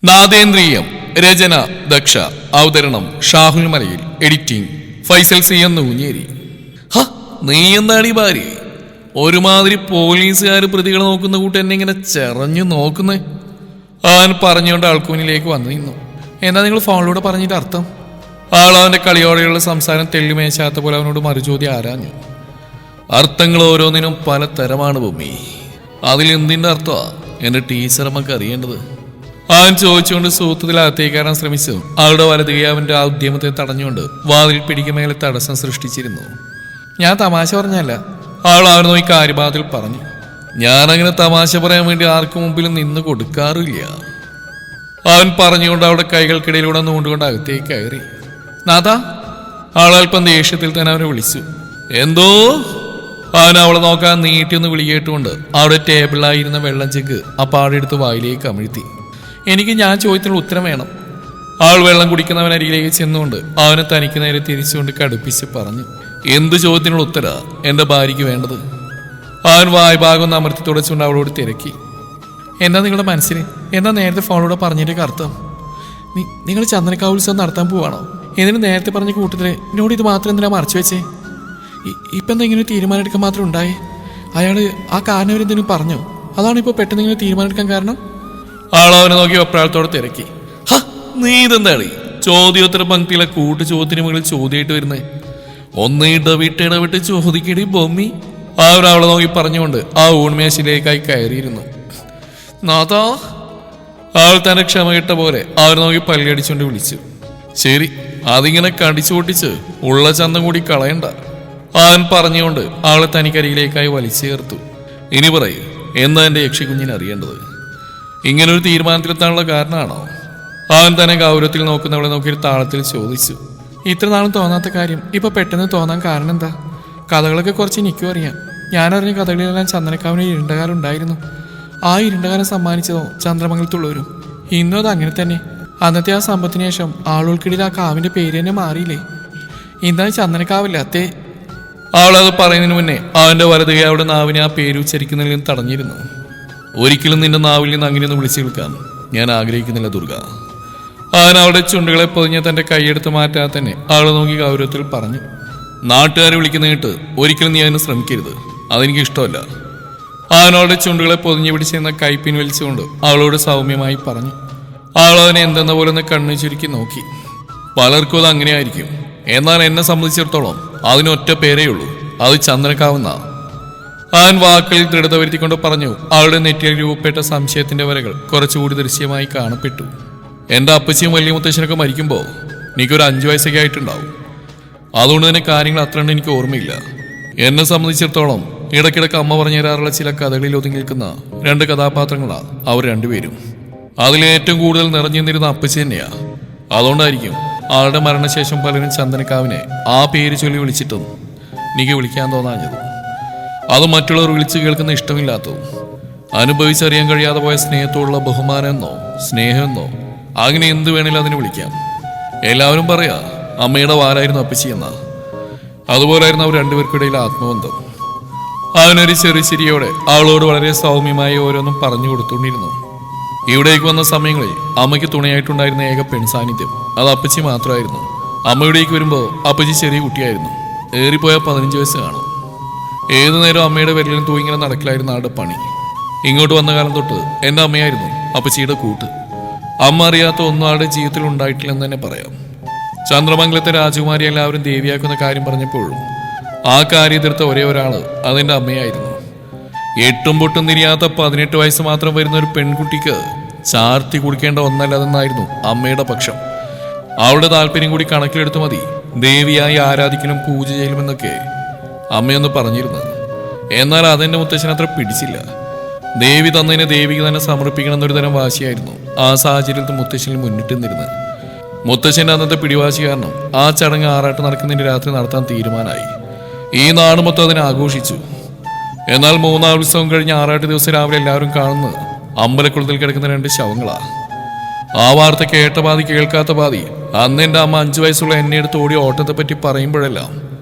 നാദേന്ദ്രിയം. രചന ദക്ഷ. അവതരണം ഷാഹുൽ മലയിൽ. Editing Faisal C എന്ന് ഊഞ്ഞേരി. നീ എന്താടി ഭാര്യ ഒരുമാതിരി പോലീസുകാർ പ്രതികളെ നോക്കുന്ന കൂട്ട് എന്നെ ഇങ്ങനെ ചെറഞ്ഞു നോക്കുന്നേ? അവൻ പറഞ്ഞുകൊണ്ട് ആൾക്കൂനിലേക്ക് വന്നു നിന്നു. എന്താ നിങ്ങൾ ഫോണിലൂടെ പറഞ്ഞിട്ട് അർത്ഥം? ആൾ അവന്റെ കളിയോടെയുള്ള സംസാരം തെള്ളിമേശാത്ത പോലെ അവനോട് മറുചോദ്യം ആരാഞ്ഞു. അർത്ഥങ്ങൾ ഓരോന്നിനും പല തരമാണ് ഭൂമി. അതിൽ എന്തിന്റെ അർത്ഥമാ എന്റെ ടീച്ചറമ്മക്ക് അറിയേണ്ടത്? അവൻ ചോദിച്ചുകൊണ്ട് സൂത്രത്തിൽ അകത്തേക്കാരാൻ ശ്രമിച്ചു. അവളുടെ വലതുകൈ അവന്റെ ആ ഉദ്യമത്തെ തടഞ്ഞുകൊണ്ട് വാതിൽ പിടിക്കുമേലെ തടസ്സം സൃഷ്ടിച്ചിരുന്നു. ഞാൻ തമാശ പറഞ്ഞല്ല, അവൾ അവൻ നോക്കി കാര്യബാധയിൽ പറഞ്ഞു. ഞാനങ്ങനെ തമാശ പറയാൻ വേണ്ടി ആർക്കു മുമ്പിലും നിന്ന് കൊടുക്കാറില്ല. അവൻ പറഞ്ഞുകൊണ്ട് അവളുടെ കൈകൾക്കിടയിലൂടെ നൂണ്ടുകൊണ്ട് അകത്തേക്ക് കയറി. നാഥാ, അവൾ അല്പം ദേഷ്യത്തിൽ തന്നെ അവനെ വിളിച്ചു. എന്തോ? അവൻ അവളെ നോക്കാൻ നീട്ടിയൊന്ന് വിളികേട്ടുകൊണ്ട് അവിടെ ടേബിളിലായിരുന്ന വെള്ളം ചെക്ക് അപ്പാടെടുത്ത് വായിലേക്ക് അമിഴ്ത്തി. എനിക്ക് ഞാൻ ചോദ്യത്തിനുള്ള ഉത്തരം വേണം. അവൾ വെള്ളം കുടിക്കുന്നവനരികിലേക്ക് ചെന്നുകൊണ്ട് അവനെ തനിക്ക് നേരെ തിരിച്ചുകൊണ്ട് കടുപ്പിച്ച് പറഞ്ഞു. എന്ത് ചോദ്യത്തിനുള്ള ഉത്തര എന്റെ ഭാര്യയ്ക്ക് വേണ്ടത്? അവൻ വായ്ഭാഗം ഒന്ന് അമർത്തി തുടച്ചുകൊണ്ട് അവളോട് തിരക്കി. എന്താ നിങ്ങളുടെ മനസ്സിന്? എന്താ നേരത്തെ ഫോണിലൂടെ പറഞ്ഞതിൻ്റെ അർത്ഥം? നിങ്ങൾ ചന്ദനക്കാവ് ഉത്സവം നടത്താൻ പോവാണോ? എന്നിട്ട് നേരത്തെ പറഞ്ഞ കൂട്ടത്തില് എന്നോട് ഇത് മാത്രം എന്തിനാ മറച്ചു വെച്ചേ? ഇപ്പം എന്താ ഇങ്ങനെ തീരുമാനം എടുക്കാൻ മാത്രം ഉണ്ടായേ? അയാൾ ആ കാരണവരെന്തെങ്കിലും പറഞ്ഞോ? അതാണ് ഇപ്പോൾ പെട്ടെന്ന് ഇങ്ങനെ തീരുമാനം എടുക്കാൻ കാരണം? ആളവനെ നോക്കി ഒപ്രാളത്തോടെ തിരക്കി. നീ ഇതെന്താണ് ചോദ്യോത്തര പങ്ക്തിയിലെ കൂട്ടു ചോദ്യത്തിന് മുകളിൽ ചോദ്യമായിട്ട് വരുന്നേ? ഒന്ന് ഇടവിട്ട് ചോദിക്കടി ബൊമ്മി. അവളെ നോക്കി പറഞ്ഞുകൊണ്ട് ആ ഊൺമേശയിലേക്കായി കയറിയിരുന്നു. നാഥാ, അവൾ തന്റെ ക്ഷമ കിട്ട പോലെ അവരെ നോക്കി പല്ലടിച്ചുകൊണ്ട് വിളിച്ചു. ശരി, അതിങ്ങനെ കടിച്ചു പൊട്ടിച്ച് ഉള്ള ചന്തം കൂടി കളയണ്ട. അവൻ പറഞ്ഞുകൊണ്ട് അവളെ തനിക്കരികിലേക്കായി വലിച്ചു ചേർത്തു. ഇനി പറയൂ, എന്താ എന്റെ യക്ഷിക്കുഞ്ഞിനെ അറിയേണ്ടത്? ഇങ്ങനൊരു തീരുമാനത്തിലെത്താനുള്ള കാരണമാണോ? അവൻ തന്നെ ഗൗരവത്തിൽ നോക്കുന്നവളെ നോക്കി താളത്തിൽ ചോദിച്ചു. ഇത്ര നാളും തോന്നാത്ത കാര്യം ഇപ്പൊ പെട്ടെന്ന് തോന്നാൻ കാരണം എന്താ? കഥകളൊക്കെ കുറച്ച് എനിക്കും അറിയാം. ഞാനറിഞ്ഞ കഥകളിലെല്ലാം ചന്ദനക്കാവിന് ഇരുണ്ടകാലം ഉണ്ടായിരുന്നു. ആ ഇരുണ്ടകാലം സമ്മാനിച്ചതോ ചന്ദ്രമംഗലത്തുള്ളവരും. ഇന്നും അത് അങ്ങനെ തന്നെ. അന്നത്തെ ആ സമ്പത്തിന് ശേഷം ആളുകൾക്കിടയിൽ ആ കാവിന്റെ പേര് തന്നെ മാറിയില്ലേ? ഇന്നാണ് ചന്ദനക്കാവില്ലാത്തേ. അവളത് പറയുന്നതിന് മുന്നേ അവന്റെ വലതുകൈ അവിടെ നാവിനെ ആ പേര് ഉച്ചരിക്കുന്നതിൽ നിന്ന് തടഞ്ഞിരുന്നു. ഒരിക്കലും നിന്റെ നാവിൽ നിന്ന് അങ്ങനെയൊന്ന് വിളിച്ചു കേൾക്കാൻ ഞാൻ ആഗ്രഹിക്കുന്നില്ല ദുർഗ. അവൻ അവളുടെ ചുണ്ടുകളെ പൊതിഞ്ഞ് തന്റെ കൈയെടുത്ത് മാറ്റാതെ തന്നെ അവളെ നോക്കി ഗൗരവത്തിൽ പറഞ്ഞു. നാട്ടുകാരെ വിളിക്കുന്ന കേട്ട് ഒരിക്കലും നീ അതിന് ശ്രമിക്കരുത്, അതെനിക്ക് ഇഷ്ടമല്ല. അവൻ അവളുടെ ചുണ്ടുകളെ പൊതിഞ്ഞു പിടിച്ചിരുന്ന കൈ പിൻവലിച്ചുകൊണ്ട് അവളോട് സൗമ്യമായി പറഞ്ഞു. അവളവനെ എന്തെന്ന പോലെ ഒന്ന് കണ്ണു ചുരുക്കി നോക്കി. പലർക്കും അത് അങ്ങനെയായിരിക്കും, എന്നാൽ എന്നെ സംബന്ധിച്ചിടത്തോളം അതിനൊറ്റ പേരേ ഉള്ളൂ, അത് ചന്ദനക്കാവുന്ന. അവൻ വാക്കുകളിൽ ദൃഢത വരുത്തിക്കൊണ്ട് പറഞ്ഞു. അവളുടെ നെറ്റിയിൽ രൂപപ്പെട്ട സംശയത്തിന്റെ വരകൾ കുറച്ചുകൂടി ദൃശ്യമായി കാണപ്പെട്ടു. എന്റെ അപ്പച്ചിയും വലിയ മുത്തശ്ശനൊക്കെ മരിക്കുമ്പോൾ എനിക്കൊരു 5 വയസ്സൊക്കെ ആയിട്ടുണ്ടാവും. അതുകൊണ്ട് തന്നെ കാര്യങ്ങൾ അത്ര എനിക്ക് ഓർമ്മയില്ല. എന്നെ സംബന്ധിച്ചിടത്തോളം ഇടയ്ക്കിടയ്ക്ക് അമ്മ പറഞ്ഞു തരാറുള്ള ചില കഥകളിൽ ഒതുങ്ങി നിൽക്കുന്ന 2 കഥാപാത്രങ്ങളാണ് അവർ രണ്ടുപേരും. അതിലേറ്റവും കൂടുതൽ നിറഞ്ഞു നിന്നിരുന്ന അപ്പച്ചി തന്നെയാ. അതുകൊണ്ടായിരിക്കും ആളുടെ മരണശേഷം പലരും ചന്ദനക്കാവിനെ ആ പേര് ചൊല്ലി വിളിച്ചിട്ടും എനിക്ക് വിളിക്കാൻ തോന്നാഞ്ഞത്. അത് മറ്റുള്ളവർ വിളിച്ചു കേൾക്കുന്ന ഇഷ്ടമില്ലാത്തതും അനുഭവിച്ചറിയാൻ കഴിയാതെ പോയ സ്നേഹത്തോടുള്ള ബഹുമാനമെന്നോ സ്നേഹമെന്നോ അങ്ങനെ എന്ത് വേണേലും അതിന് വിളിക്കാം. എല്ലാവരും പറയാ അമ്മയുടെ വാരായിരുന്നു അപ്പച്ചി എന്നാ. അതുപോലായിരുന്നു അവർ രണ്ടുപേർക്കിടയിൽ ആത്മബന്ധം. അവനൊരു ചെറിയ ചിരിയോടെ അവളോട് വളരെ സൗമ്യമായി ഓരോന്നും പറഞ്ഞു കൊടുത്തുകൊണ്ടിരുന്നു. ഇവിടേക്ക് വന്ന സമയങ്ങളിൽ അമ്മയ്ക്ക് തുണയായിട്ടുണ്ടായിരുന്ന ഏക പെൺസാന്നിധ്യം അത് അപ്പച്ചി മാത്രമായിരുന്നു. അമ്മയുടേക്ക് വരുമ്പോൾ അപ്പച്ചി ചെറിയ കുട്ടിയായിരുന്നു. ഏറിപ്പോയാൽ 15 വയസ്സ് കാണും. ഏതു നേരം അമ്മയുടെ വിരലിലും തൂങ്ങിങ്ങനെ നടക്കലായിരുന്നു ആളുടെ പണി. ഇങ്ങോട്ട് വന്ന കാലം തൊട്ട് എൻ്റെ അമ്മയായിരുന്നു അപ്പച്ചിയുടെ കൂട്ട്. അമ്മ അറിയാത്ത ഒന്നും ആളുടെ ജീവിതത്തിൽ ഉണ്ടായിട്ടില്ലെന്ന് തന്നെ പറയാം. ചന്ദ്രമംഗലത്തെ രാജകുമാരി എല്ലാവരും ദേവിയാക്കുന്ന കാര്യം പറഞ്ഞപ്പോഴും ആ കാര്യം എതിർത്ത ഒരേ ഒരാള് അതെൻ്റെ അമ്മയായിരുന്നു. 8 പൊട്ടും തിരിയാത്ത 18 വയസ്സ് മാത്രം വരുന്ന ഒരു പെൺകുട്ടിക്ക് ചാർത്തി കുടിക്കേണ്ട ഒന്നല്ലതെന്നായിരുന്നു അമ്മയുടെ പക്ഷം. അവളുടെ താല്പര്യം കൂടി കണക്കിലെടുത്ത് മതി ദേവിയായി ആരാധിക്കലും പൂജ ചെയ്യലുമെന്നൊക്കെ അമ്മയൊന്ന് പറഞ്ഞിരുന്നത്. എന്നാൽ അതെന്റെ മുത്തശ്ശന് അത്ര പിടിച്ചില്ല. ദേവി തന്നതിനെ ദേവിക്ക് തന്നെ സമർപ്പിക്കണം എന്നൊരു തരം വാശിയായിരുന്നു ആ സാഹചര്യത്തിൽ മുത്തശ്ശനിൽ മുന്നിട്ട് നിന്നിരുന്നത്. മുത്തശ്ശന്റെ അന്നത്തെ പിടിവാശി കാരണം ആ ചടങ്ങ് ആറാട്ട് നടക്കുന്നതിന്റെ രാത്രി നടത്താൻ തീരുമാനമായി. ഈ നാട് മൊത്തം അതിനെ ആഘോഷിച്ചു. എന്നാൽ 3-ാം ഉത്സവം കഴിഞ്ഞ് ആറാട്ട് ദിവസം രാവിലെ എല്ലാവരും കാണുന്നത് അമ്പലക്കുളത്തിൽ കിടക്കുന്ന 2 ശവങ്ങളാ. ആ വാർത്ത കേട്ട പാതി കേൾക്കാത്ത പാതി അന്ന് എൻ്റെ അമ്മ 5 വയസ്സുള്ള എന്നെ എടുത്ത് ഓടിയ ഓട്ടത്തെ പറ്റി പറയുമ്പോഴെല്ലാം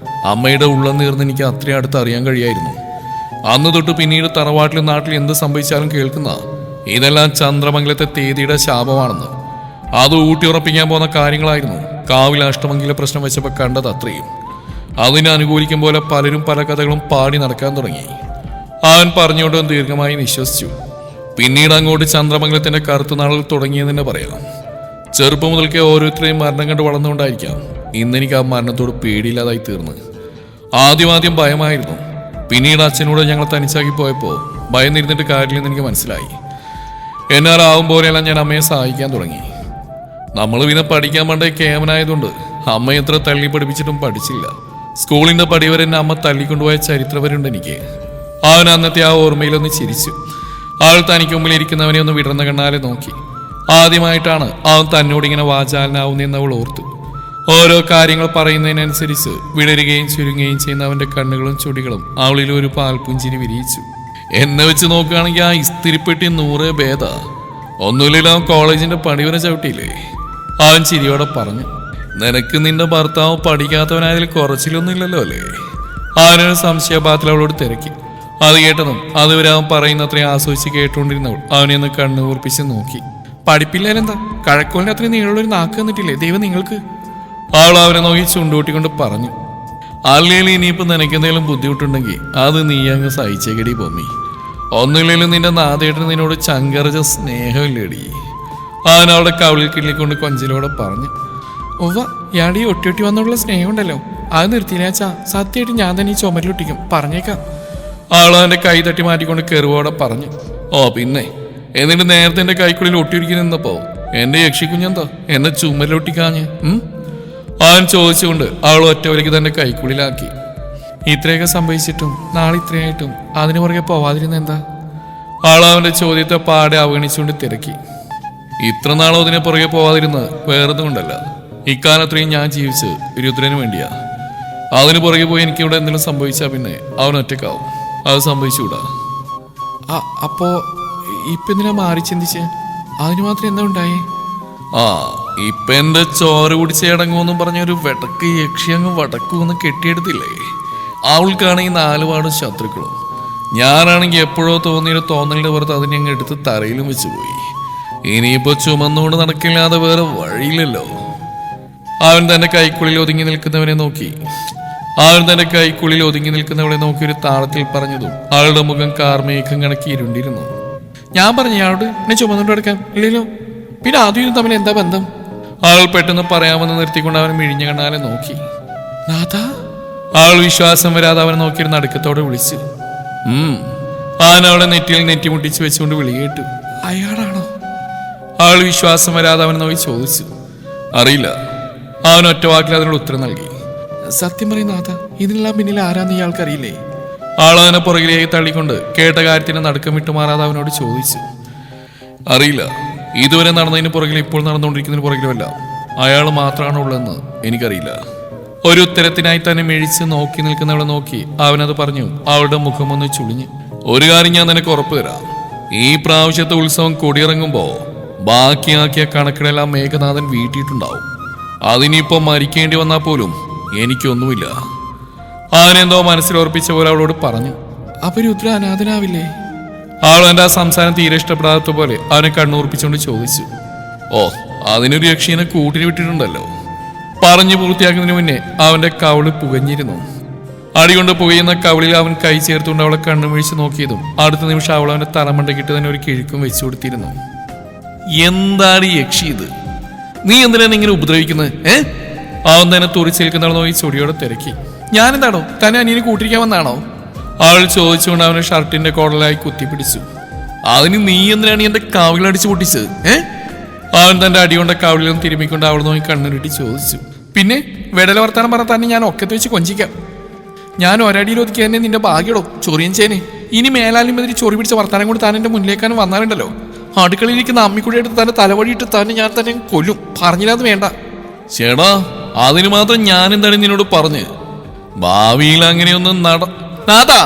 അമ്മയുടെ ഉള്ളം നീർന്ന് എനിക്ക് അത്രയും അടുത്ത് അറിയാൻ കഴിയായിരുന്നു. അന്ന് തൊട്ട് പിന്നീട് തറവാട്ടിലും നാട്ടിലും എന്ത് സംഭവിച്ചാലും കേൾക്കുന്ന ഇതെല്ലാം ചന്ദ്രമംഗലത്തെ തേതിയുടെ ശാപമാണെന്ന്. അത് ഊട്ടിയുറപ്പിക്കാൻ പോകുന്ന കാര്യങ്ങളായിരുന്നു. കാവിൽ അഷ്ടമംഗല പ്രശ്നം വെച്ചപ്പോൾ കണ്ടത് അത്രയും. അതിനെ അനുകൂലിക്കും പോലെ പലരും പല കഥകളും പാടി നടക്കാൻ തുടങ്ങി. അവൻ പറഞ്ഞുകൊണ്ട് ദീർഘമായി നിശ്വസിച്ചു. പിന്നീട് അങ്ങോട്ട് ചന്ദ്രമംഗലത്തിന്റെ കറുത്തുനാളിൽ തുടങ്ങിയെന്ന് പറയാം. ചെറുപ്പം മുതൽക്കേ ഓരോരുത്തരെയും മരണം കണ്ട് വളർന്നുകൊണ്ടായിരിക്കാം ഇന്നെനിക്ക് ആ മരണത്തോട് പേടിയില്ലാതായി തീർന്ന്. ആദ്യം ഭയമായിരുന്നു. പിന്നീട് അച്ഛനോട് ഞങ്ങൾ തനിച്ചാക്കി പോയപ്പോൾ ഭയന്നിരുന്നിട്ട് കാര്യമില്ലെന്ന് എനിക്ക് മനസ്സിലായി. എന്നാലാവും പോലെയെല്ലാം ഞാൻ അമ്മയെ സഹായിക്കാൻ തുടങ്ങി. നമ്മൾ പിന്നെ പഠിക്കാൻ പണ്ടേ കേമനായതുകൊണ്ട് അമ്മ എത്ര തള്ളി പഠിപ്പിച്ചിട്ടും പഠിച്ചില്ല. സ്കൂളിന്റെ പടി വരെ എന്നെ അമ്മ തള്ളിക്കൊണ്ടുപോയ ചരിത്രവരുണ്ട് എനിക്ക്. അവൻ അന്നത്തെ ആ ഓർമ്മയിലൊന്ന് ചിരിച്ചു. അവൾ തനിക്ക് മുമ്പിൽ ഇരിക്കുന്നവനെ ഒന്ന് വിടർന്ന കണ്ണാലെ നോക്കി. ആദ്യമായിട്ടാണ് അവൻ തന്നോട് ഇങ്ങനെ വാചാലനാവുന്നതെന്ന് അവൾ ഓർത്തു. ഓരോ കാര്യങ്ങൾ പറയുന്നതിനനുസരിച്ച് വിടരുകയും ചുരുങ്ങുകയും ചെയ്യുന്ന അവന്റെ കണ്ണുകളും ചുടികളും അവളിൽ ഒരു പാൽപുഞ്ചിരി വിരിയിച്ചു. എന്നെ വെച്ച് നോക്കുകയാണെങ്കിൽ ആ ഇസ്തിരിപ്പെട്ടി 100 ഭേദ. ഒന്നുമില്ല, അവൻ കോളേജിന്റെ പടിവരെ ചവിട്ടിയില്ലേ? അവൻ ചിരിയോടെ പറഞ്ഞു. നിനക്ക് നിന്റെ ഭർത്താവ് പഠിക്കാത്തവനായതിൽ കുറച്ചിലൊന്നുമില്ലല്ലോ അല്ലേ? അവനൊരു സംശയപാത്തിൽ അവളോട് തിരക്കി. അത് കേട്ടതും അതുവരെ അവൻ പറയുന്ന അത്രയും ആസ്വദിച്ച് കേട്ടുകൊണ്ടിരുന്നവൾ അവനെ ഒന്ന് കണ്ണു കൂർപ്പിച്ച് നോക്കി. പഠിപ്പില്ലാലെന്താ, കഴക്കോലിന് അത്രയും നീളുള്ളൊരു നാക്ക് തന്നിട്ടില്ലേ ദൈവം നിങ്ങൾക്ക്? അവൾ അവനെ നോക്കി ചുണ്ടുകൂട്ടിക്കൊണ്ട് പറഞ്ഞു. അല്ലെങ്കിൽ ഇനിയിപ്പോൾ നിനക്കെന്തെങ്കിലും ബുദ്ധിമുട്ടുണ്ടെങ്കിൽ അത് നീ അങ്ങ് സഹിച്ചേക്കടി പൊമ്മി. ഒന്നുമില്ലെങ്കിലും നിന്റെ നാദേട്ടന് നിന്നോട് ചങ്കറിച്ച സ്നേഹമില്ലേടി. അവൻ അവളുടെ കവിളിൽ കിള്ളിക്കൊണ്ട് കൊഞ്ചലോടെ പറഞ്ഞു. ഒവ്വ, ഇയാളുടെ ഈ ഒട്ടി വന്നുള്ള സ്നേഹം ഉണ്ടല്ലോ, അത് നിർത്തിയില്ലാച്ചാ സത്യമായിട്ട് ഞാൻ തന്നെ ഈ ചുമരിലൊട്ടിക്കും, പറഞ്ഞേക്കാം. അവൾ അവന്റെ കൈ തട്ടി മാറ്റിക്കൊണ്ട് കെറുവോടെ പറഞ്ഞു. ഓ പിന്നെ, എന്നിട്ട് നേരത്തെ എന്റെ കൈക്കുള്ളിൽ ഒട്ടിയിരിക്കുന്നപ്പോ എന്റെ യക്ഷിക്കുഞ്ഞെന്താ എന്നെ ചുമരിലൊട്ടിക്കാഞ്ഞ്? അവൻ ചോദിച്ചുകൊണ്ട് അവൾ ഒറ്റവലിക്ക് തന്റെ കൈക്കുള്ളിലാക്കി. ഇത്രയൊക്കെ സംഭവിച്ചിട്ടും നാളെ ഇത്രയായിട്ടും അതിനു പുറകെ പോവാതിരുന്ന എന്താ? അവൾ അവന്റെ ചോദ്യത്തെ പാടെ അവഗണിച്ചുകൊണ്ട് തിരക്കി. ഇത്ര നാളും അതിനെ പുറകെ പോവാതിരുന്ന് വേറൊന്നും കൊണ്ടല്ല. ഇക്കാലത്രയും ഞാൻ ജീവിച്ച് രുദ്രന് വേണ്ടിയാ. അതിന് പുറകെ പോയി എനിക്കിവിടെ എന്തെങ്കിലും സംഭവിച്ചാൽ പിന്നെ അവൻ ഒറ്റക്കാവും. അത് സംഭവിച്ചുകൂടാ. അപ്പോ ഇപ്പൊ എന്തിനാ മാറി ചിന്തിച്ച്? അതിന് മാത്രം എന്താ ഉണ്ടായേ? ഇപ്പൊ എന്റെ ചോര കുടിച്ച് അടങ്ങുമെന്നും പറഞ്ഞൊരു വെടക്ക് യക്ഷി അങ്ങ് വടക്കുമെന്ന് കെട്ടിയെടുത്തില്ലേ? അവൾക്കാണെങ്കിൽ 4 പാടും ശത്രുക്കളും. ഞാനാണെങ്കിൽ എപ്പോഴോ തോന്നിയൊരു തോന്നലിന്റെ പുറത്ത് അതിനെ അങ്ങ് എടുത്ത് തറയിലും വെച്ച് പോയി. ഇനിയിപ്പോ ചുമന്നുകൊണ്ട് നടക്കില്ലാതെ വേറെ വഴിയില്ലല്ലോ. അവൻ തന്റെ കൈക്കുള്ളിൽ ഒതുങ്ങി നിൽക്കുന്നവനെ നോക്കി. ഒരു താളത്തിൽ പറഞ്ഞതും അവളുടെ മുഖം കാർമേഘം കണക്കി ഇരുണ്ടിരുന്നു. ഞാൻ പറഞ്ഞു അയാളോട് എന്നെ ചുമന്നുകൊണ്ട് എടുക്കാൻ ഇല്ലല്ലോ, പിന്നെ ആദ്യം തമ്മിൽ എന്താ ബന്ധം? അവൾ പെട്ടെന്ന് പറയാമെന്ന് നിർത്തിക്കൊണ്ട് അവൻ മിഴിഞ്ഞ കണ്ണാലെ നോക്കി. നാഥാ? അവൾ വിശ്വാസം വരാതെ അവനെ നോക്കിയിരുന്ന അടുക്കത്തോടെ വിളിച്ചു. അവൻ അവളെ നെറ്റിയിൽ നെറ്റിമുട്ടിച്ച് വെച്ചുകൊണ്ട് വിളി കേട്ടു. അയാളാണോ? അവൾ വിശ്വാസം വരാതെ അവനെ നോക്കി ചോദിച്ചു. അറിയില്ല. അവൻ ഒറ്റ വാക്കിൽ അതിനുള്ള ഉത്തരം നൽകി. സത്യം പറയുന്ന നാഥ, ഇതിനെല്ലാം പിന്നിൽ ആരാന്ന് ഇയാൾക്കറിയില്ലേ? അവൾ അവനെ പുറകിലേക്ക് തള്ളിക്കൊണ്ട് കേട്ട കാര്യത്തിന് നടുക്കം വിട്ടുമാറാതെ അവനോട് ചോദിച്ചു. അറിയില്ല. ഇതുവരെ നടന്നതിന് പുറകിൽ ഇപ്പോൾ നടന്നുകൊണ്ടിരിക്കുന്നതിന് പുറകിലുമല്ല അയാൾ മാത്രമാണ് ഉള്ളതെന്ന് എനിക്കറിയില്ല. ഒരു ഉത്തരത്തിനായി തന്നെ മിഴിച്ച് നോക്കി നിൽക്കുന്നവളെ നോക്കി അവനത് പറഞ്ഞു. അവളുടെ മുഖമൊന്ന് ചുളിഞ്ഞു. ഒരു കാര്യം ഞാൻ നിനക്ക് ഉറപ്പ് തരാം. ഈ പ്രാവശ്യത്തെ ഉത്സവം കൊടിയിറങ്ങുമ്പോ ബാക്കിയാക്കിയ കണക്കിനെല്ലാം മേഘനാഥൻ വീട്ടിയിട്ടുണ്ടാവും. അതിനിപ്പോ മരിക്കേണ്ടി വന്നാൽ പോലും എനിക്കൊന്നുമില്ല. അവനെന്തോ മനസ്സിൽ ഉറപ്പിച്ച പോലെ അവളോട് പറഞ്ഞു. അപ്പൊ രുദ്ര അനാഥനാവില്ലേ? അവൾ എൻ്റെ ആ സംസാരം തീരെ ഇഷ്ടപ്പെടാത്ത പോലെ അവനെ കണ്ണുറപ്പിച്ചുകൊണ്ട് ചോദിച്ചു. ഓ, അതിനൊരു യക്ഷീനെ കൂട്ടിന് വിട്ടിട്ടുണ്ടല്ലോ. പറഞ്ഞു പൂർത്തിയാക്കുന്നതിന് മുന്നേ അവന്റെ കവിള് പുകഞ്ഞിരുന്നു. അടികൊണ്ട് പുകയുന്ന കവിളിൽ അവൻ കൈ ചേർത്തുകൊണ്ട് അവളെ കണ്ണുമിഴിച്ച് നോക്കിയതും അടുത്ത നിമിഷം അവൾ അവന്റെ തലമണ്ടക്കിട്ട് തന്നെ ഒരു കിഴുക്കും വെച്ചു കൊടുത്തിരുന്നു. എന്താണ് ഈ യക്ഷി ഇത്? നീ എന്തിനാണ് ഇങ്ങനെ ഉപദ്രവിക്കുന്നത്? അവൻ തന്നെ തുറിച്ചേൽക്കുന്നവൾ നോക്കി ചൊടിയോടെ തിരക്കി. ഞാനെന്താണോ തന്നെ അനിയനെ കൂട്ടിരിക്കാൻ വന്നാണോ? അവൾ ചോദിച്ചുകൊണ്ട് അവനെ ഷർട്ടിന്റെ കോടലായി കുത്തിപ്പിടിച്ചു. അതിന് നീ എന്തിനാണ് എന്റെ കാവിലടിച്ചു പൊട്ടിച്ചത്? അവൻ തന്റെ അടികൊണ്ട കാവിലും തിരുമ്മിക്കൊണ്ട് അവൾ നോക്കി കണ്ണുരുട്ടി ചോദിച്ചു. പിന്നെ വെടല വർത്താനം പറഞ്ഞ തന്നെ ഞാൻ ഒക്കത്ത് വെച്ച് കൊഞ്ചിക്കാം. ഞാൻ ഒരടിയിൽ ഒതുക്കി തന്നെ നിന്റെ ഭാഗ്യടോ ചൊറിയൻ ചേനെ. ഇനി മേലാലും എതിരി ചൊറി പിടിച്ച വർത്താനം കൊണ്ട് താൻ എന്റെ മുന്നിലേക്കാനും വന്നാലുണ്ടല്ലോ, അടുക്കളയിലിരിക്കുന്ന അമ്മിക്കുഴിയെടുത്ത് തന്നെ തലവഴിയിട്ട് തന്നെ ഞാൻ തന്നെ കൊല്ലും. പറഞ്ഞില്ലാന്ന് വേണ്ട. ചേടാ, അതിന് മാത്രം ഞാൻ എന്താണ് നിന്നോട് പറഞ്ഞ്? ഭാവിയിൽ അങ്ങനെയൊന്നും നാഥാ.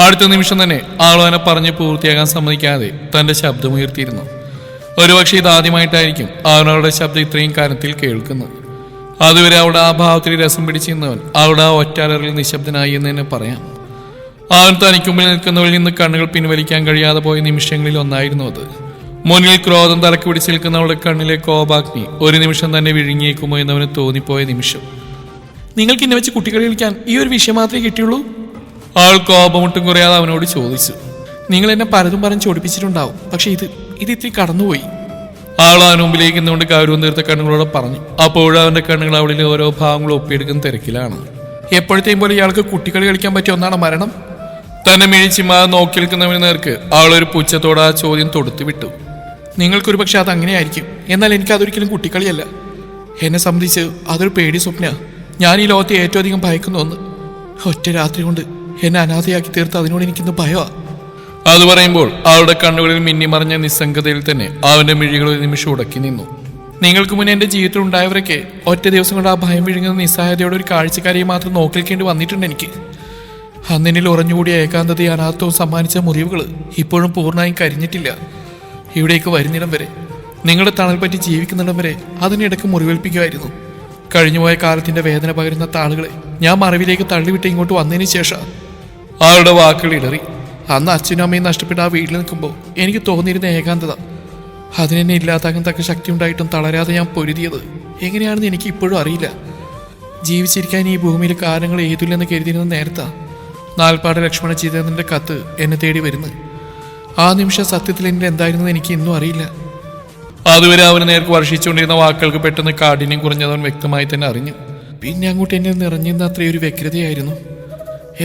അടുത്ത നിമിഷം തന്നെ ആളവനെ പറഞ്ഞ് പൂർത്തിയാകാൻ സമ്മതിക്കാതെ തന്റെ ശബ്ദമുയർത്തിയിരുന്നു. ഒരുപക്ഷെ ഇതാദ്യമായിട്ടായിരിക്കും അവനവളുടെ ശബ്ദം ഇത്രയും കാലത്തിൽ കേൾക്കുന്നത്. അതുവരെ അവളുടെ ആ ഭാവത്തിൽ രസം പിടിച്ചിരുന്നവൻ അവളുടെ ആ ഒറ്റാലറിൽ നിശബ്ദനായി എന്ന് തന്നെ പറയാം. അവൻ തനിക്കുമ്പിൽ നിൽക്കുന്നവരിൽ നിന്ന് കണ്ണുകൾ പിൻവലിക്കാൻ കഴിയാതെ പോയ നിമിഷങ്ങളിൽ ഒന്നായിരുന്നു അത്. മുന്നിൽ ക്രോധം തലക്ക് പിടിച്ച് നിൽക്കുന്നവളുടെ കണ്ണിലെ കോപാഗ്നി ഒരു നിമിഷം തന്നെ വിഴുങ്ങിയേക്കുമോ എന്നവന് തോന്നിപ്പോയ നിമിഷം. നിങ്ങൾക്ക് ഇന്നെ വെച്ച് കുട്ടികളെ കളിക്കാൻ ഈ ഒരു വിഷയം മാത്രമേ കിട്ടിയുള്ളൂ? അവൾ കോപമൊട്ടും കുറയാതെ അവനോട് ചോദിച്ചു. നിങ്ങൾ എന്നെ പലതും പറഞ്ഞ് ചോടിപ്പിച്ചിട്ടുണ്ടാവും, പക്ഷെ ഇത് ഇത്തിരി കടന്നുപോയി. അവൾ അവന് മുമ്പിലേക്ക് നിന്നുകൊണ്ട് ഗൗരവം തീർത്ത കണ്ണുകളോട് പറഞ്ഞു. അപ്പോഴും അവന്റെ കണ്ണുകൾ അവളിലെ ഓരോ ഭാവങ്ങളും ഒപ്പിയെടുക്കുന്ന തിരക്കിലാണ്. എപ്പോഴത്തെയും പോലെ ഇയാൾക്ക് കുട്ടികളി കളിക്കാൻ പറ്റിയ ഒന്നാണ് മരണം. തന്നെ മിഴിച്ചിമാതെ നോക്കി നിൽക്കുന്നവന് നേർക്ക് അവളൊരു പുച്ഛത്തോടെ ആ ചോദ്യം തൊടുത്തു വിട്ടു. നിങ്ങൾക്കൊരു പക്ഷെ അതങ്ങനെയായിരിക്കും, എന്നാൽ എനിക്കതൊരിക്കലും കുട്ടിക്കളിയല്ല. എന്നെ സംബന്ധിച്ച് അതൊരു പേടി സ്വപ്ന. ഞാൻ ഈ ലോകത്തെ ഏറ്റവും അധികം ഭയക്കുന്ന ഒന്ന്. ഒറ്റ രാത്രി കൊണ്ട് എന്നെ അനാഥയാക്കി തീർത്ത് അതിനോട് എനിക്കിന്ന് ഭയമാണ്. അത് പറയുമ്പോൾ അവളുടെ കണ്ണുകളിൽ മിന്നിമറിഞ്ഞ നിസ്സംഗതയിൽ തന്നെ അവന്റെ മിഴികൾ ഒരു നിമിഷം ഉടക്കി നിന്നു. നിങ്ങൾക്ക് മുന്നേ എന്റെ ജീവിതത്തിൽ ഉണ്ടായവരൊക്കെ ഒറ്റ ദിവസം കൊണ്ട് ആ ഭയം വിഴുങ്ങുന്ന നിസ്സഹായതയോടെ ഒരു കാഴ്ചക്കാരിയെ മാത്രം നോക്കിക്കേണ്ടി വന്നിട്ടുണ്ട് എനിക്ക്. അന്നെന്നിൽ ഉറഞ്ഞുകൂടിയ ഏകാന്തതയും അനാഥവും സമ്മാനിച്ച മുറിവുകൾ ഇപ്പോഴും പൂർണ്ണമായും കരിഞ്ഞിട്ടില്ല. ഇവിടേക്ക് വരുന്നിടം വരെ, നിങ്ങളുടെ തണൽ പറ്റി ജീവിക്കുന്നിടം വരെ അതിനിടയ്ക്ക് മുറിവേൽപ്പിക്കുമായിരുന്നു. കഴിഞ്ഞുപോയ കാലത്തിന്റെ വേദന പകരുന്ന താളുകളെ ഞാൻ മറവിലേക്ക് തള്ളിവിട്ട് ഇങ്ങോട്ട് വന്നതിന് ശേഷം അവളുടെ വാക്കുകൾ ഇടറി. അന്ന് അച്ഛനും അമ്മയും നഷ്ടപ്പെട്ട ആ വീട്ടിൽ നിൽക്കുമ്പോൾ എനിക്ക് തോന്നിയിരുന്ന ഏകാന്തത, അതിനെന്നെ ഇല്ലാതാക്കാൻ തക്ക ശക്തി ഉണ്ടായിട്ടും തളരാതെ ഞാൻ പൊരുതിയത് എങ്ങനെയാണെന്ന് എനിക്ക് ഇപ്പോഴും അറിയില്ല. ജീവിച്ചിരിക്കാൻ ഈ ഭൂമിയിലെ കാരണങ്ങൾ ഏതില്ലെന്ന് കരുതിയിരുന്ന നേരത്താ നാൽപ്പാട് ലക്ഷ്മണ ചിതേന്ദ്രന്റെ കത്ത് എന്നെ തേടി വരുന്നത്. ആ നിമിഷം സത്യത്തിൽ എന്നിൽ എന്തായിരുന്നത് എനിക്ക് ഇന്നും അറിയില്ല. അതുവരെ അവന് നേർക്ക് വർഷിച്ചുകൊണ്ടിരുന്ന വാക്കുകൾക്ക് പെട്ടെന്ന് കാഠിന്യം കുറഞ്ഞതവൻ വ്യക്തമായി തന്നെ അറിഞ്ഞു. പിന്നെ അങ്ങോട്ട് എന്നിൽ നിറഞ്ഞിരുന്ന അത്രയൊരു വ്യഗ്രതയായിരുന്നു.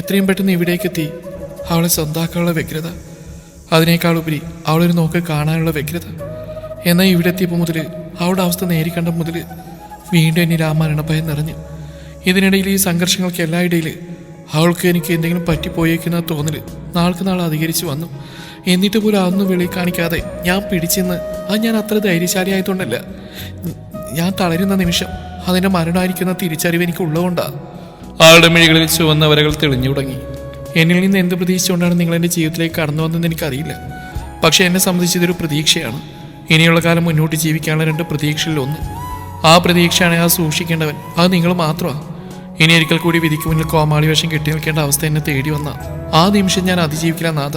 എത്രയും പെട്ടെന്ന് ഇവിടേക്കെത്തി അവളെ സ്വന്താക്കാനുള്ള വ്യഗ്രത, അതിനേക്കാളുപരി അവളൊരു നോക്ക് കാണാനുള്ള വ്യഗ്രത. എന്നാൽ ഇവിടെ എത്തിയപ്പോൾ മുതൽ അവളുടെ അവസ്ഥ നേരിക്കണ്ട മുതൽ വീണ്ടും എന്നിൽ ആ മരണഭയം നിറഞ്ഞു. ഇതിനിടയിൽ ഈ സംഘർഷങ്ങൾക്ക് എല്ലായിടയിൽ അവൾക്ക് എനിക്ക് എന്തെങ്കിലും പറ്റിപ്പോയേക്കുന്ന തോന്നൽ നാൾക്ക് നാൾ അധികരിച്ചു വന്നു. എന്നിട്ട് പോലും അതൊന്നും വെളി കാണിക്കാതെ ഞാൻ പിടിച്ചെന്ന് അത് ഞാൻ അത്ര ധൈര്യശാലിയായതുകൊണ്ടല്ല. ഞാൻ തളരുന്ന നിമിഷം അതിൻ്റെ മരണമായിരിക്കുന്ന തിരിച്ചറിവ് എനിക്ക് ഉള്ളതുകൊണ്ടാണ്. അവളുടെ മിഴികളിൽ ചുവന്ന വരകൾ തെളിഞ്ഞു തുടങ്ങി. എന്നിൽ നിന്ന് എന്ത് പ്രതീക്ഷിച്ചുകൊണ്ടാണ് നിങ്ങൾ എൻ്റെ ജീവിതത്തിലേക്ക് കടന്നു വന്നതെന്ന് എനിക്കറിയില്ല. പക്ഷെ എന്നെ സംബന്ധിച്ചതൊരു പ്രതീക്ഷയാണ്. ഇനിയുള്ള കാലം മുന്നോട്ട് ജീവിക്കാനുള്ള 2 പ്രതീക്ഷകളിൽ ഒന്ന്. ആ പ്രതീക്ഷയാണ് ആ സൂക്ഷിക്കേണ്ടവൻ, അത് നിങ്ങൾ മാത്രമാണ്. ഇനി ഒരിക്കൽ കൂടി വിധിക്ക് മുന്നിൽ കോമാളി വേഷം കെട്ടി നിൽക്കേണ്ട അവസ്ഥ എന്നെ തേടി വന്ന ആ നിമിഷം ഞാൻ അതിജീവിക്കില്ല നാഥ.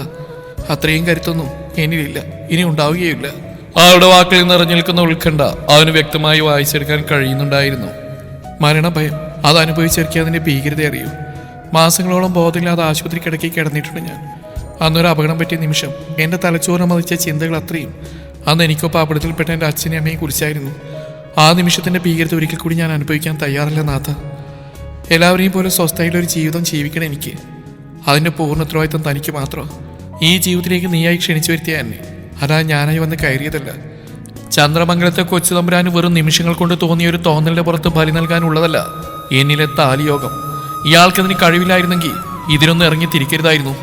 അത്രയും കരുത്തൊന്നും എന്നിലില്ല, ഇനി ഉണ്ടാവുകയില്ല. അവളുടെ വാക്കിൽ നിറഞ്ഞു നിൽക്കുന്ന ഉത്കണ്ഠ അവന് വ്യക്തമായി വായിച്ചെടുക്കാൻ കഴിയുന്നുണ്ടായിരുന്നു. മരണഭയം അത് അനുഭവിച്ചെടുക്കുക അതിൻ്റെ ഭീകരത അറിയൂ. മാസങ്ങളോളം ബോധമില്ലാതെ ആശുപത്രി കിടക്കി കിടന്നിട്ടുണ്ട് ഞാൻ. അന്നൊരു അപകടം പറ്റിയ നിമിഷം എൻ്റെ തലച്ചോറ് മതിച്ച ചിന്തകൾ അത്രയും അന്ന് എനിക്കൊപ്പം അപകടത്തിൽപ്പെട്ട എൻ്റെ അച്ഛനെയും അമ്മയെ കുറിച്ചായിരുന്നു. ആ നിമിഷത്തിൻ്റെ ഭീകരത ഒരിക്കൽ കൂടി ഞാൻ അനുഭവിക്കാൻ തയ്യാറല്ല നാഥ. എല്ലാവരെയും പോലെ സ്വസ്ഥമായിട്ടൊരു ജീവിതം ജീവിക്കണം എനിക്ക്. അതിൻ്റെ പൂർണ്ണ ഉത്തരവാദിത്വം തനിക്ക് മാത്രമാണ്. ഈ ജീവിതത്തിലേക്ക് നീയായി ക്ഷണിച്ചു വരുത്തിയ എന്നെ, അതാ ഞാനായി വന്ന് കയറിയതല്ല. ചന്ദ്രമംഗലത്തെ കൊച്ചു തമ്പുരാന് വെറും നിമിഷങ്ങൾ കൊണ്ട് തോന്നിയ ഒരു തോന്നലിന്റെ പുറത്ത് ബലി നൽകാനുള്ളതല്ല എന്നിലെ താലിയോഗം. ഇയാൾക്കതിന് കഴിവില്ലായിരുന്നെങ്കിൽ ഇതിനൊന്നും ഇറങ്ങി തിരിക്കരുതായിരുന്നു.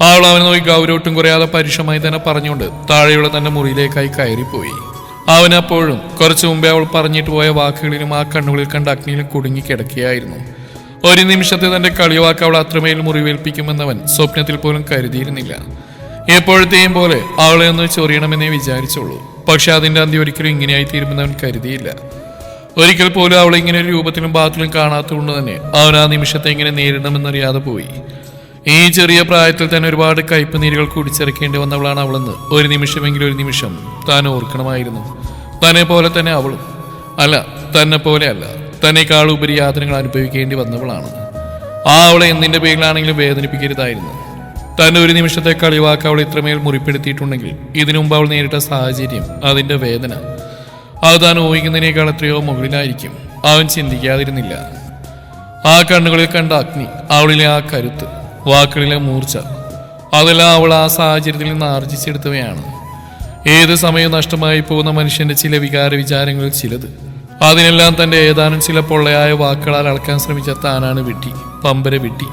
അവൾ അവനെ നോക്കി ഗൗരവട്ടും കുറയാതെ പരുഷമായി തന്നെ പറഞ്ഞുകൊണ്ട് താഴെയുള്ള തന്റെ മുറിയിലേക്കായി കയറിപ്പോയി. അവനപ്പോഴും കുറച്ചു മുമ്പേ അവൾ പറഞ്ഞിട്ട് പോയ വാക്കുകളിലും ആ കണ്ണുകളിൽ കണ്ട അഗ്നിയിലും കുടുങ്ങി കിടക്കുകയായിരുന്നു. ഒരു നിമിഷത്തെ തന്റെ കളിവാക്ക് അവൾ അത്രമേൽ മുറിവേൽപ്പിക്കുമെന്നവൻ സ്വപ്നത്തിൽ പോലും കരുതിയിരുന്നില്ല. എപ്പോഴത്തെയും പോലെ അവളെ ഒന്ന് ചൊറിയണമെന്നേ വിചാരിച്ചുള്ളൂ. പക്ഷെ അതിന്റെ അന്ത്യം ഒരിക്കലും ഇങ്ങനെയായി തീരുമെന്നവൻ കരുതിയില്ല. ഒരിക്കൽ പോലും അവളെ ഇങ്ങനെ ഒരു രൂപത്തിലും ഭാഗത്തിലും കാണാത്തതുകൊണ്ട് തന്നെ അവൻ ആ നിമിഷത്തെ ഇങ്ങനെ നേരിടണമെന്നറിയാതെ പോയി. ഈ ചെറിയ പ്രായത്തിൽ തന്നെ ഒരുപാട് കയ്പ് നീരുകൾ കുടിച്ചിറക്കേണ്ടി വന്നവളാണ് അവളെന്ന് ഒരു നിമിഷം താൻ ഓർക്കണമായിരുന്നു. തന്നെ പോലെ തന്നെ അവളും അല്ല, തന്നെ പോലെ അല്ല, തന്നെക്കാൾ ഉപരി യാതനകൾ അനുഭവിക്കേണ്ടി വന്നവളാണ്. ആ അവളെ എന്തിന്റെ പേരിലാണെങ്കിലും വേദനിപ്പിക്കരുതായിരുന്നു. തന്റെ ഒരു നിമിഷത്തെ കളിവാക്ക് അവൾ ഇത്രമേൽ മുറിപ്പെടുത്തിയിട്ടുണ്ടെങ്കിൽ ഇതിനു മുമ്പ് അവൾ നേരിട്ട സാഹചര്യം, അതിന്റെ വേദന, അത് താൻ ഊഹിക്കുന്നതിനേക്കാൾ എത്രയോ മുകളിലായിരിക്കും. അവൻ ചിന്തിക്കാതിരുന്നില്ല. ആ കണ്ണുകളിൽ കണ്ട അഗ്നി, അവളിലെ ആ കരുത്ത്, വാക്കുകളിലെ മൂർച്ച, അതെല്ലാം അവൾ ആ സാഹചര്യത്തിൽ നിന്ന് ആർജിച്ചെടുത്തവയാണ്. ഏത് സമയവും നഷ്ടമായി പോകുന്ന മനുഷ്യന്റെ ചില വികാര വിചാരങ്ങളിൽ ചിലത്, അതിനെല്ലാം തന്റെ ഏതാനും ചില പൊള്ളയായ വാക്കുകളാൽ അളക്കാൻ ശ്രമിച്ച താനാണ് വിട്ടി, പമ്പര വിട്ടി.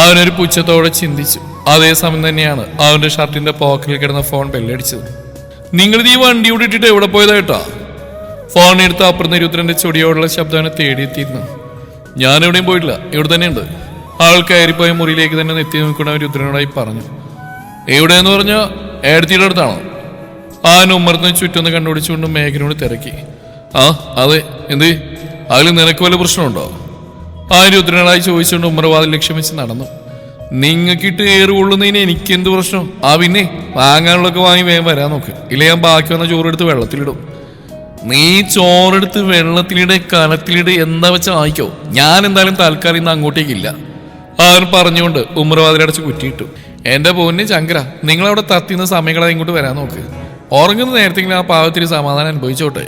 അവനൊരു പുച്ഛത്തോടെ ചിന്തിച്ചു. അതേസമയം തന്നെയാണ് അവന്റെ ഷർട്ടിന്റെ പോക്കറ്റിൽ കിടന്ന ഫോൺ ബെല്ലടിച്ചത്. നിങ്ങളിത് ഈ വണ്ടി ഓടിട്ടിട്ട് എവിടെ പോയതായിട്ടാ? ഫോൺ എടുത്ത് അപ്പുറത്തെ രുദ്രന്റെ ചൊടിയോടുള്ള ശബ്ദമാണ് തേടിയെത്തിയിരുന്നു. ഞാൻ എവിടെയും പോയിട്ടില്ല, ഇവിടെ തന്നെയുണ്ട്. അവൾ കയറിപ്പോയ മുറിയിലേക്ക് തന്നെ നെത്തി നോക്കുന്ന രുദ്രനോടായി പറഞ്ഞു. എവിടെയെന്ന് പറഞ്ഞാൽ ഏടത്തിയുടെ അടുത്താണോ? അവൻ ഉമ്മർന്ന് ചുറ്റൊന്ന് കണ്ടുപിടിച്ചുകൊണ്ട് മേഘനോട് തിരക്കി. ആ അതെ, എന്ത് അതിൽ നിനക്ക് വല്ല പ്രശ്നമുണ്ടോ? ആ രുദ്രനോടായി ചോദിച്ചുകൊണ്ട് ഉമ്മർ വാതിൽ ലക്ഷ്യം വെച്ച് നടന്നു. നിങ്ങൾക്കിട്ട് ഏറ് കൊള്ളുന്നതിന് എനിക്കെന്ത് പ്രശ്നം? ആ പിന്നെ വാങ്ങാനുള്ളതൊക്കെ വാങ്ങി വേഗം വരാൻ നോക്ക്, ഇല്ല ഞാൻ ബാക്കി വന്ന ചോറെടുത്ത് വെള്ളത്തിലിടും. നീ ചോറെടുത്ത് വെള്ളത്തിലിടെ കലത്തിലിടെ എന്താ വെച്ചാൽ വായിക്കോ, ഞാൻ എന്തായാലും തൽക്കാലം ഇന്ന് അങ്ങോട്ടേക്കില്ല. അവൻ പറഞ്ഞുകൊണ്ട് ഉമ്മറവാതിലടച്ച് കുറ്റിയിട്ടു. എന്റെ പൊന്ന് ചങ്കര, നിങ്ങളവിടെ തത്തിന്ന് സമയങ്ങളെ ഇങ്ങോട്ട് വരാൻ നോക്ക്. ഉറങ്ങുന്ന നേരത്തെങ്കിലും ആ പാവത്തിന് സമാധാനം അനുഭവിച്ചോട്ടെ.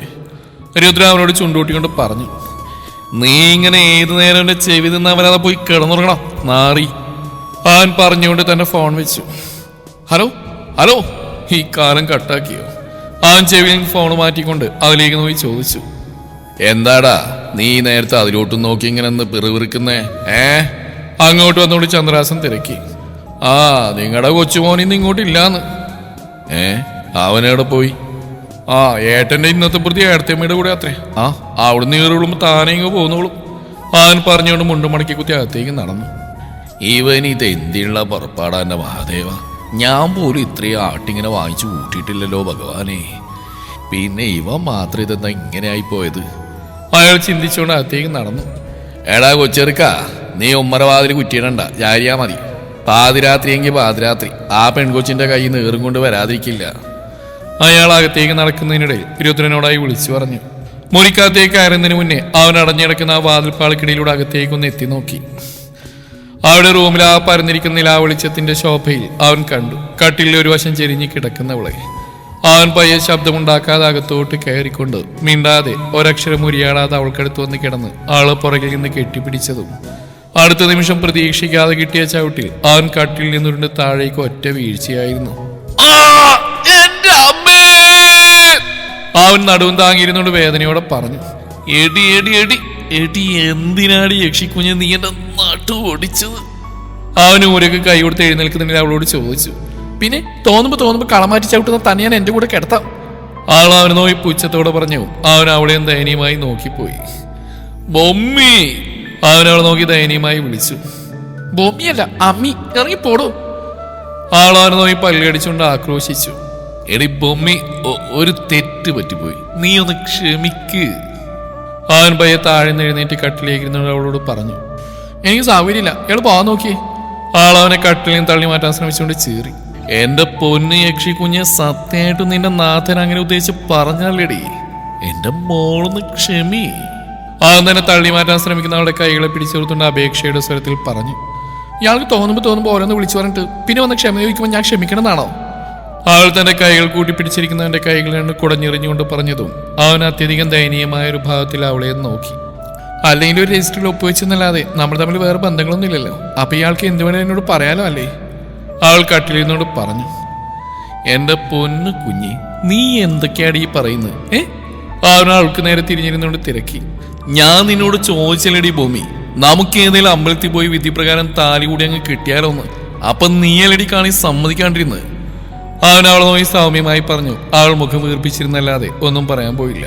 രുദ്ര അവനോട് ചുണ്ടൂട്ടിക്കൊണ്ട് പറഞ്ഞു. നീ ഇങ്ങനെ ഏതു നേരം എന്റെ ചെവി നിന്നവരാതെ പോയി കിടന്നുറങ്ങണം നാറി. അവൻ പറഞ്ഞുകൊണ്ട് തന്നെ ഫോൺ വെച്ചു. ഹലോ ഹലോ, ഈ കാലം കട്ടാക്കിയോ? അവൻ ചെവിയിൽ ഫോൺ മാറ്റിക്കൊണ്ട് അതിലേക്ക് നോക്കി ചോദിച്ചു. എന്താടാ നീ നേരത്തെ അതിലോട്ടും നോക്കി ഇങ്ങനെ ഒന്ന് പിറുപിറുക്കുന്നേ? അങ്ങോട്ട് വന്നോണ്ട് ചന്ദ്രാസൻ തിരക്കി. ആ നിങ്ങളുടെ കൊച്ചുമോനിന്ന് ഇങ്ങോട്ടില്ലാന്ന്. അവനെവിടെ പോയി? ആ ഏട്ടന്റെ ഇന്നത്തെ പ്രതി ഏടത്തമ്മയുടെ കൂടെ അത്രേ. ആ അവിടുന്ന് കയറുള്ളുമ്പോ താനെ ഇങ്ങ് പോന്നോളും. അവൻ പറഞ്ഞുകൊണ്ട് മുണ്ടുമടക്കി കുത്തി അകത്തേക്ക് നടന്നു. ഇവൻ ഇത് എന്തിനുള്ള പുറപ്പാടാ എന്റെ മഹാദേവ, ഞാൻ പോലും ഇത്രയും ആട്ടിങ്ങനെ വാങ്ങിച്ചു കൂട്ടിയിട്ടില്ലല്ലോ ഭഗവാനെ. പിന്നെ ഇവൻ മാത്രം ഇതെന്താ ഇങ്ങനെ ആയി പോയത്? അയാൾ ചിന്തിച്ചുകൊണ്ട് അകത്തേക്ക് നടന്നു. എടാ കൊച്ചെറുക്ക, നീ ഉമ്മറവാതിൽ കുറ്റിയിടണ്ട, ചാരിയാ മതി. പാതിരാത്രി എങ്കിൽ പാതിരാത്രി ആ പെൺകൊച്ചിന്റെ കയ്യിൽ നിന്ന് ഏറും കൊണ്ട് വരാതിരിക്കില്ല. അയാൾ അകത്തേക്ക് നടക്കുന്നതിനിടയിൽ രുദ്രനോടായി വിളിച്ചു പറഞ്ഞു. മുറിക്കകത്തേക്ക് കയറുന്നതിന് മുന്നേ അവൻ അടഞ്ഞിടക്കുന്ന ആ വാതിൽപ്പാളക്കിടയിലൂടെ അകത്തേക്കൊന്ന് എത്തി നോക്കി. അവിടെ റൂമിൽ ആ പരന്നിരിക്കുന്ന നിലാ വെളിച്ചത്തിന്റെ ശോഭയിൽ അവൻ കണ്ടു കട്ടിലിൽ ഒരു വശം ചെരിഞ്ഞ് കിടക്കുന്നവളെ. അവൻ പയ്യെ ശബ്ദമുണ്ടാക്കാതെ അകത്തോട്ട് കയറിക്കൊണ്ട് മിണ്ടാതെ ഒരക്ഷരം ഉരിയാടാതെ അവൾക്കടുത്ത് വന്ന് കിടന്ന് ആളെ പുറകിൽ നിന്ന് കെട്ടിപ്പിടിച്ചതും അടുത്ത നിമിഷം പ്രതീക്ഷിക്കാതെ കിട്ടിയ ചവിട്ടിൽ അവൻ കട്ടിൽ നിന്നുരുണ്ട് താഴേക്ക് ഒറ്റ വീഴ്ചയായിരുന്നു. അവൻ നടുവും താങ്ങിയിരുന്നോണ്ട് വേദനയോടെ പറഞ്ഞു. എടി എടി എടി എടി, എന്തിനാടി യക്ഷിക്കുഞ്ഞ് നീ എന്റെ നാട്ടു ഓടിച്ചത്? അവന് ഊരൊക്കെ കൈ കൊടുത്ത് എഴുന്നേൽക്കുന്നെങ്കിൽ അവളോട് ചോദിച്ചു. പിന്നെ തോന്നുമ്പോ കളമാറ്റി ചവിട്ടുന്ന തന്നെ ഞാൻ എന്റെ കൂടെ കിടത്താം. ആൾ അവന് നോക്കി പുച്ഛത്തോടെ പറഞ്ഞു. അവൻ അവളെയും ദയനീയമായി നോക്കിപ്പോയി. ബൊമ്മി, അവനവളെ നോക്കി ദയനീയമായി വിളിച്ചു. ബൊമ്മിയല്ല അമ്മി, ഇറങ്ങിപ്പോടൂ. ആൾ അവനെ നോക്കി പല്ലുകടിച്ചുകൊണ്ട് ആക്രോശിച്ചു. എടി ബൊമ്മി, ഒരു തെറ്റ് പറ്റിപ്പോയി, നീ ഒന്ന് ക്ഷമിക്ക്. അവൻ പയ്യെ താഴെ എഴുന്നേറ്റ് കട്ടിലേക്ക് ഇരുന്നോട് അവളോട് പറഞ്ഞു. എനിക്ക് സൗകര്യമില്ല, ഇയാൾ പോകാൻ നോക്കിയേ. ആളവനെ കട്ടിലേയും തള്ളി മാറ്റാൻ ശ്രമിച്ചുകൊണ്ട് ചീറി. എന്റെ പൊന്ന് യക്ഷി കുഞ്ഞ്, സത്യമായിട്ടും നിന്റെ നാഥൻ അങ്ങനെ ഉദ്ദേശിച്ച് പറഞ്ഞല്ലേടി, എന്റെ മോളൊന്ന് ക്ഷമി. അവൻ തന്നെ തള്ളി മാറ്റാൻ ശ്രമിക്കുന്ന അവളുടെ കൈകളെ പിടിച്ചെടുത്തുകൊണ്ട് അപേക്ഷയുടെ സ്വരത്തിൽ പറഞ്ഞു. ഇയാൾക്ക് തോന്നുമ്പോ ഓരോന്ന് വിളിച്ചു പറഞ്ഞിട്ട് പിന്നെ വന്ന് ക്ഷമ ചോദിക്കുമ്പോൾ ഞാൻ ക്ഷമിക്കണം എന്നാണോ? അവൾ തന്റെ കൈകൾ കൂട്ടിപ്പിടിച്ചിരിക്കുന്നവന്റെ കൈകൾ രണ്ട് കുടഞ്ഞെറിഞ്ഞുകൊണ്ട് പറഞ്ഞതും അവൻ അത്യധികം ദയനീയമായ ഒരു ഭാവത്തിൽ അവളെ നോക്കി. അല്ലെങ്കിൽ ഒരു രജിസ്റ്ററിൽ ഒപ്പുവെച്ചെന്നല്ലാതെ നമ്മൾ തമ്മിൽ വേറെ ബന്ധങ്ങളൊന്നും ഇല്ലല്ലോ, അപ്പൊ ഇയാൾക്ക് എന്തുവേണം എന്നോട് പറയാലോ അല്ലേ? അവൾ കട്ടിലിനോട് പറഞ്ഞു. എന്റെ പൊന്നു കുഞ്ഞി, നീ എന്തൊക്കെയാണ് ഈ പറയുന്നത്? അവൻ അവൾക്ക് നേരെ തിരിഞ്ഞിരുന്നോണ്ട് തിരക്കി. ഞാൻ നിന്നോട് ചോദിച്ചല്ലടി ഭൂമി, നമുക്ക് ഏതെങ്കിലും അമ്പലത്തിൽ പോയി വിധിപ്രകാരം താലി കൂടി അങ്ങ് കിട്ടിയാലോന്ന്. അപ്പൊ നീയല്ലടി കാണി സമ്മതിക്കാണ്ടിരുന്നത്. അവൻ അവളെ നോക്കി സൗമ്യമായി പറഞ്ഞു. അവൾ മുഖം വീർപ്പിച്ചിരുന്നല്ലാതെ ഒന്നും പറയാൻ പോയില്ല.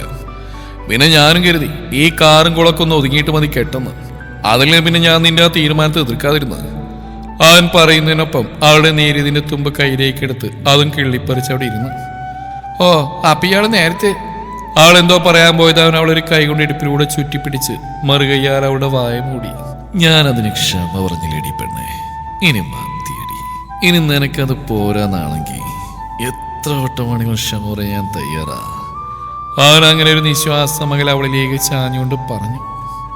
പിന്നെ ഞാനും കരുതി ഈ കാറും കുളക്കൊന്ന് ഒതുങ്ങിയിട്ട് മതി കെട്ടെന്ന്. അതിൽ പിന്നെ ഞാൻ നിന്റെ ആ തീരുമാനത്തെ എതിർക്കാതിരുന്നത്. അവൻ പറയുന്നതിനൊപ്പം അവളുടെ നേരിയതിന്റെ തുമ്പ് കയ്യിലേക്ക് എടുത്ത് അതും കിള്ളിപ്പറിച്ച് അവിടെ ഇരുന്നു. ഓ അപ്പൊ ഇയാള് നേരത്തെ അവൾ എന്തോ പറയാൻ പോയത് അവൻ അവളൊരു കൈ കൊണ്ട് ഇടുപ്പിലൂടെ ചുറ്റിപ്പിടിച്ച് മറുകയ്യാൽ അവളുടെ വായ മൂടി. ഞാനതിന് ക്ഷമ പറഞ്ഞില്ലേടി പെണ്ണേ, ഇനി മതിയടി. ഇനി നിനക്കത് പോരാന്നാണെങ്കിൽ എത്ര വട്ടമാണെങ്കിലും ക്ഷമ പറയാൻ തയ്യാറാ. അവൻ അങ്ങനെ ഒരു നിശ്വാസമകൽ അവളിലേക്ക് ചാഞ്ഞുകൊണ്ട് പറഞ്ഞു.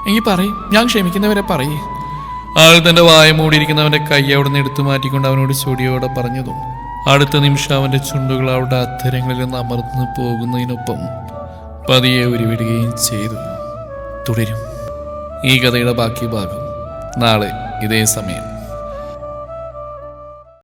എങ്കിൽ പറയും, ഞാൻ ക്ഷമിക്കുന്നവരെ പറയേ. അവൾ തന്റെ വായ മൂടിയിരിക്കുന്നവന്റെ കൈ അവിടെ നിന്ന് എടുത്തു മാറ്റിക്കൊണ്ട് അവനോട് ചൊടിയോടെ പറഞ്ഞതും അടുത്ത നിമിഷം അവന്റെ ചുണ്ടുകൾ അവളുടെ അധരങ്ങളിൽ നിന്ന് അമർന്നു പോകുന്നതിനൊപ്പം പതിയെ ഉരുവിടുകയും ചെയ്തു. തുടരും ഈ കഥയുടെ ബാക്കി ഭാഗം നാളെ ഇതേ സമയം.